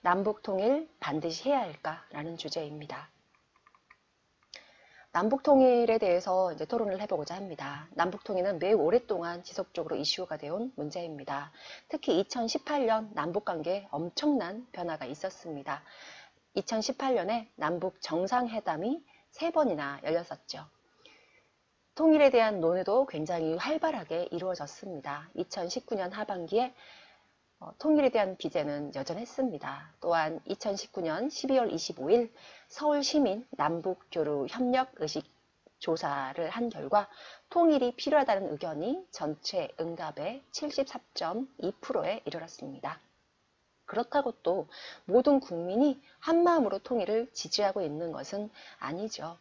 남북 통일 반드시 해야 할까라는 주제입니다. 남북 통일에 대해서 이제 토론을 해보고자 합니다. 남북 통일은 매우 오랫동안 지속적으로 이슈가 되어온 문제입니다. 특히 2018년 남북 관계에 엄청난 변화가 있었습니다. 2018년에 남북 정상회담이 3번이나 열렸었죠. 통일에 대한 논의도 굉장히 활발하게 이루어졌습니다. 2019년 하반기에 통일에 대한 비제는 여전했습니다. 또한 2019년 12월 25일 서울시민 남북교류협력의식 조사를 한 결과 통일이 필요하다는 의견이 전체 응답의 74.2%에 이르렀습니다. 그렇다고 또 모든 국민이 한마음으로 통일을 지지하고 있는 것은 아니죠.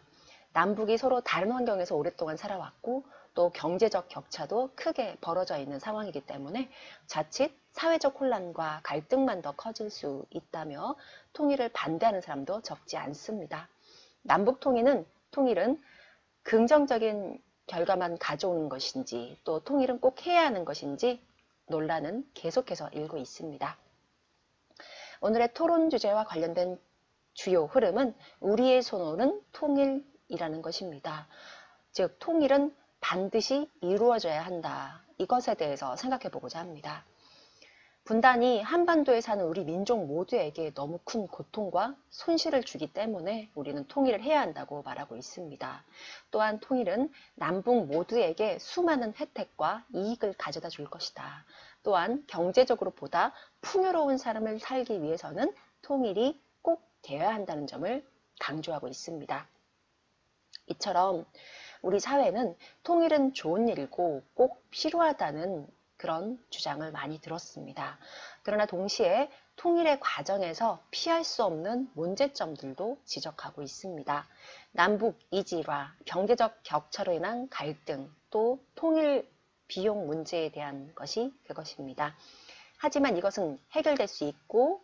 남북이 서로 다른 환경에서 오랫동안 살아왔고 또 경제적 격차도 크게 벌어져 있는 상황이기 때문에 자칫 사회적 혼란과 갈등만 더 커질 수 있다며 통일을 반대하는 사람도 적지 않습니다. 남북 통일은 긍정적인 결과만 가져오는 것인지 또 통일은 꼭 해야 하는 것인지 논란은 계속해서 일고 있습니다. 오늘의 토론 주제와 관련된 주요 흐름은 우리의 선호는 통일이라는 것입니다. 즉 통일은 반드시 이루어져야 한다. 이것에 대해서 생각해 보고자 합니다. 분단이 한반도에 사는 우리 민족 모두에게 너무 큰 고통과 손실을 주기 때문에 우리는 통일을 해야 한다고 말하고 있습니다. 또한 통일은 남북 모두에게 수많은 혜택과 이익을 가져다 줄 것이다. 또한 경제적으로 보다 풍요로운 삶을 살기 위해서는 통일이 꼭 되어야 한다는 점을 강조하고 있습니다. 이처럼 우리 사회는 통일은 좋은 일이고 꼭 필요하다는 그런 주장을 많이 들었습니다. 그러나 동시에 통일의 과정에서 피할 수 없는 문제점들도 지적하고 있습니다. 남북 이질화, 경제적 격차로 인한 갈등, 또 통일 비용 문제에 대한 것이 그것입니다. 하지만 이것은 해결될 수 있고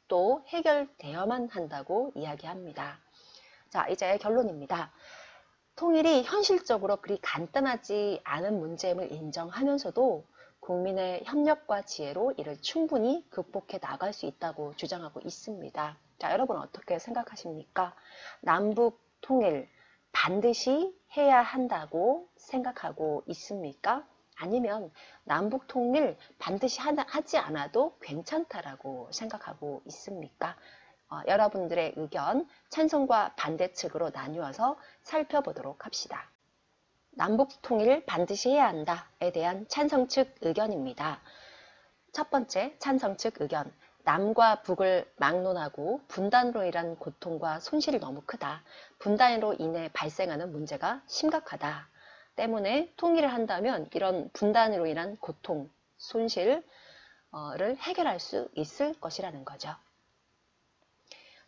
또 해결되어야만 한다고 이야기합니다. 자, 이제 결론입니다. 통일이 현실적으로 그리 간단하지 않은 문제임을 인정하면서도 국민의 협력과 지혜로 이를 충분히 극복해 나갈 수 있다고 주장하고 있습니다. 자, 여러분 어떻게 생각하십니까? 남북 통일 반드시 해야 한다고 생각하고 있습니까? 아니면 남북 통일 반드시 하지 않아도 괜찮다라고 생각하고 있습니까? 여러분들의 의견 찬성과 반대측으로 나누어서 살펴보도록 합시다. 남북 통일을 반드시 해야 한다에 대한 찬성측 의견입니다. 첫 번째 찬성측 의견. 남과 북을 막론하고 분단으로 인한 고통과 손실이 너무 크다. 분단으로 인해 발생하는 문제가 심각하다. 때문에 통일을 한다면 이런 분단으로 인한 고통, 손실을 해결할 수 있을 것이라는 거죠.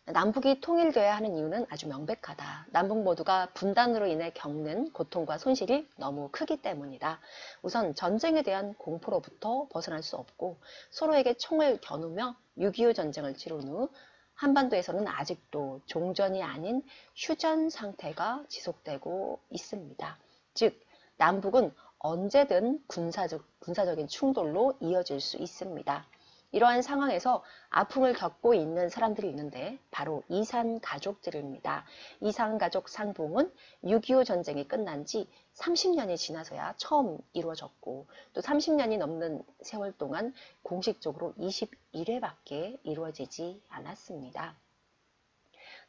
남북이 통일되어야 하는 이유는 아주 명백하다. 남북 모두가 분단으로 인해 겪는 고통과 손실이 너무 크기 때문이다. 우선 전쟁에 대한 공포로부터 벗어날 수 없고 서로에게 총을 겨누며 6.25 전쟁을 치룬 후 한반도에서는 아직도 종전이 아닌 휴전 상태가 지속되고 있습니다. 즉 남북은 언제든 군사적인 충돌로 이어질 수 있습니다. 이러한 상황에서 아픔을 겪고 있는 사람들이 있는데 바로 이산 가족들입니다. 이산 가족 상봉은 6.25 전쟁이 끝난 지 30년이 지나서야 처음 이루어졌고 또 30년이 넘는 세월 동안 공식적으로 21회밖에 이루어지지 않았습니다.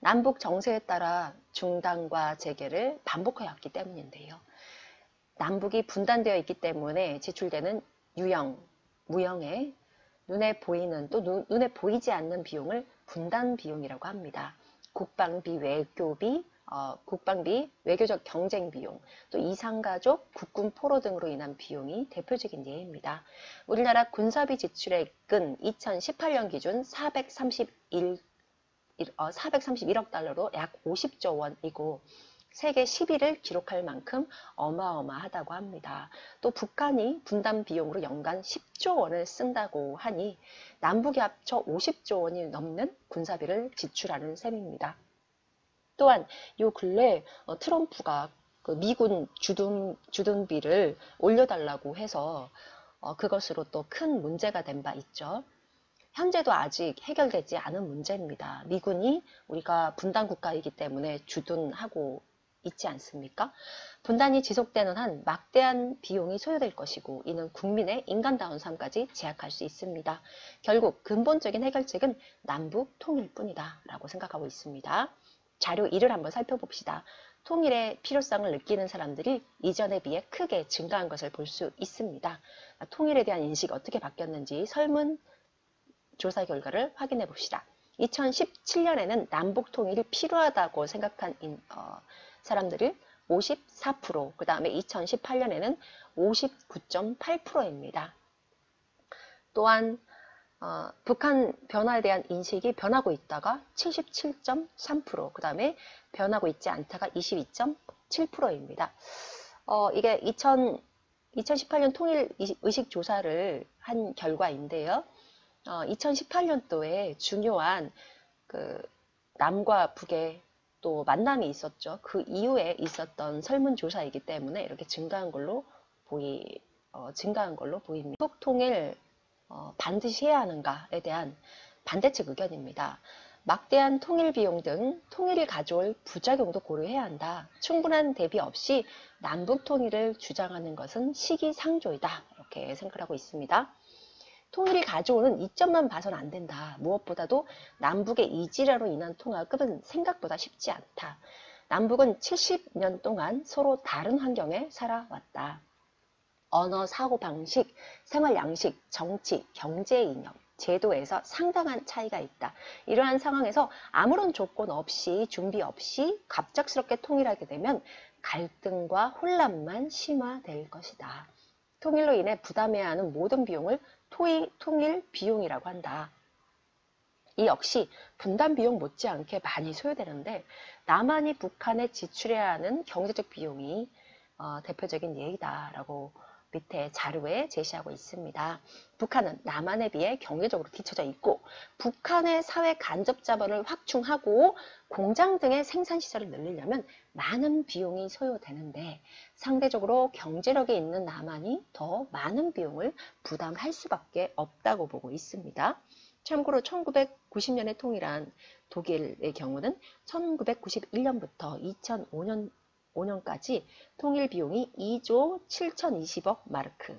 남북 정세에 따라 중단과 재개를 반복해 왔기 때문인데요. 남북이 분단되어 있기 때문에 지출되는 유형, 무형의 눈에 보이는 또 눈에 보이지 않는 비용을 분단 비용이라고 합니다. 국방비, 외교적 경쟁 비용, 또 이산가족, 국군 포로 등으로 인한 비용이 대표적인 예입니다. 우리나라 군사비 지출액은 2018년 기준 431억 달러로 약 50조 원이고 세계 10위를 기록할 만큼 어마어마하다고 합니다. 또 북한이 분담 비용으로 연간 10조 원을 쓴다고 하니 남북이 합쳐 50조 원이 넘는 군사비를 지출하는 셈입니다. 또한 요 근래 트럼프가 그 미군 주둔비를 올려달라고 해서 그것으로 또 큰 문제가 된 바 있죠. 현재도 아직 해결되지 않은 문제입니다. 미군이 우리가 분단 국가이기 때문에 주둔하고 있지 않습니까? 분단이 지속되는 한 막대한 비용이 소요될 것이고 이는 국민의 인간다운 삶까지 제약할 수 있습니다. 결국 근본적인 해결책은 남북 통일 뿐이다 라고 생각하고 있습니다. 자료 1을 한번 살펴봅시다. 통일의 필요성을 느끼는 사람들이 이전에 비해 크게 증가한 것을 볼 수 있습니다. 통일에 대한 인식이 어떻게 바뀌었는지 설문 조사 결과를 확인해 봅시다. 2017년에는 남북 통일이 필요하다고 생각한 사람들이 54%, 그 다음에 2018년에는 59.8%입니다. 또한 북한 변화에 대한 인식이 변하고 있다가 77.3%, 그 다음에 변하고 있지 않다가 22.7%입니다. 이게 2018년 통일 의식 조사를 한 결과인데요. 2018년도에 중요한 그 남과 북의 또 만남이 있었죠. 그 이후에 있었던 설문조사이기 때문에 이렇게 증가한 걸로 보입니다. 북 통일 반드시 해야 하는가에 대한 반대측 의견입니다. 막대한 통일 비용 등 통일이 가져올 부작용도 고려해야 한다. 충분한 대비 없이 남북 통일을 주장하는 것은 시기상조이다. 이렇게 생각하고 있습니다. 통일이 가져오는 이점만 봐서는 안 된다. 무엇보다도 남북의 이질화로 인한 통합은 생각보다 쉽지 않다. 남북은 70년 동안 서로 다른 환경에 살아왔다. 언어, 사고방식, 생활 양식, 정치, 경제 이념, 제도에서 상당한 차이가 있다. 이러한 상황에서 아무런 조건 없이 준비 없이 갑작스럽게 통일하게 되면 갈등과 혼란만 심화될 것이다. 통일로 인해 부담해야 하는 모든 비용을 통일 비용이라고 한다. 이 역시 분단 비용 못지않게 많이 소요되는데 남한이 북한에 지출해야 하는 경제적 비용이 대표적인 예이다라고 밑에 자료에 제시하고 있습니다. 북한은 남한에 비해 경제적으로 뒤처져 있고 북한의 사회 간접 자본을 확충하고 공장 등의 생산시설을 늘리려면 많은 비용이 소요되는데 상대적으로 경제력이 있는 남한이 더 많은 비용을 부담할 수밖에 없다고 보고 있습니다. 참고로 1990년에 통일한 독일의 경우는 1991년부터 2005년까지 통일 비용이 2조 7020억 마르크,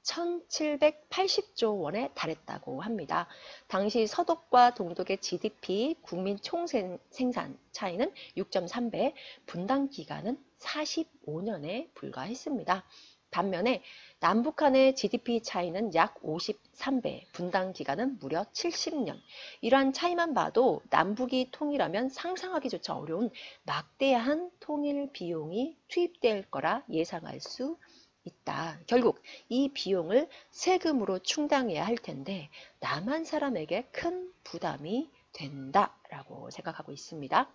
1780조 원에 달했다고 합니다. 당시 서독과 동독의 GDP 국민 총생산 차이는 6.3배, 분당 기간은 45년에 불과했습니다. 반면에 남북한의 GDP 차이는 약 53배, 분당 기간은 무려 70년. 이러한 차이만 봐도 남북이 통일하면 상상하기조차 어려운 막대한 통일 비용이 투입될 거라 예상할 수 있다. 결국 이 비용을 세금으로 충당해야 할 텐데 남한 사람에게 큰 부담이 된다라고 생각하고 있습니다.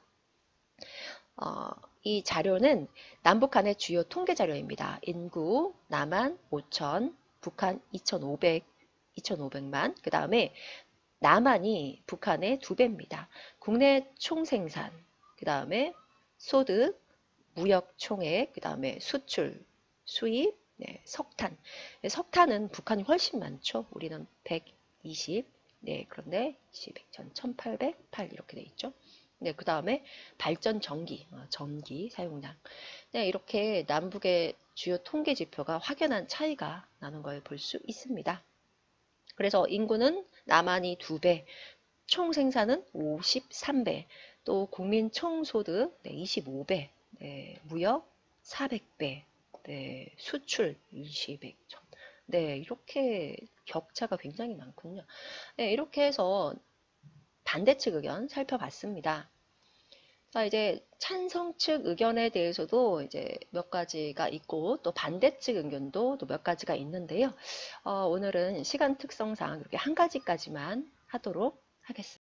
이 자료는 남북한의 주요 통계 자료입니다. 인구 남한 5천, 북한 2,500만, 그 다음에 남한이 북한의 2배입니다. 국내 총생산, 그 다음에 소득, 무역 총액, 그 다음에 수출, 수입, 네, 석탄. 네, 석탄은 북한이 훨씬 많죠. 우리는 120, 네, 그런데 1808 이렇게 돼 있죠. 네, 그 다음에 발전 전기 사용량. 네, 이렇게 남북의 주요 통계 지표가 확연한 차이가 나는 걸 볼 수 있습니다. 그래서 인구는 남한이 2배, 총 생산은 53배, 또 국민 총소득 25배, 네, 무역 400배, 네, 수출 20배, 네, 이렇게 격차가 굉장히 많군요. 네, 이렇게 해서 반대측 의견 살펴봤습니다. 자, 이제 찬성 측 의견에 대해서도 이제 몇 가지가 있고 또 반대측 의견도 또 몇 가지가 있는데요. 오늘은 시간 특성상 이렇게 한 가지까지만 하도록 하겠습니다.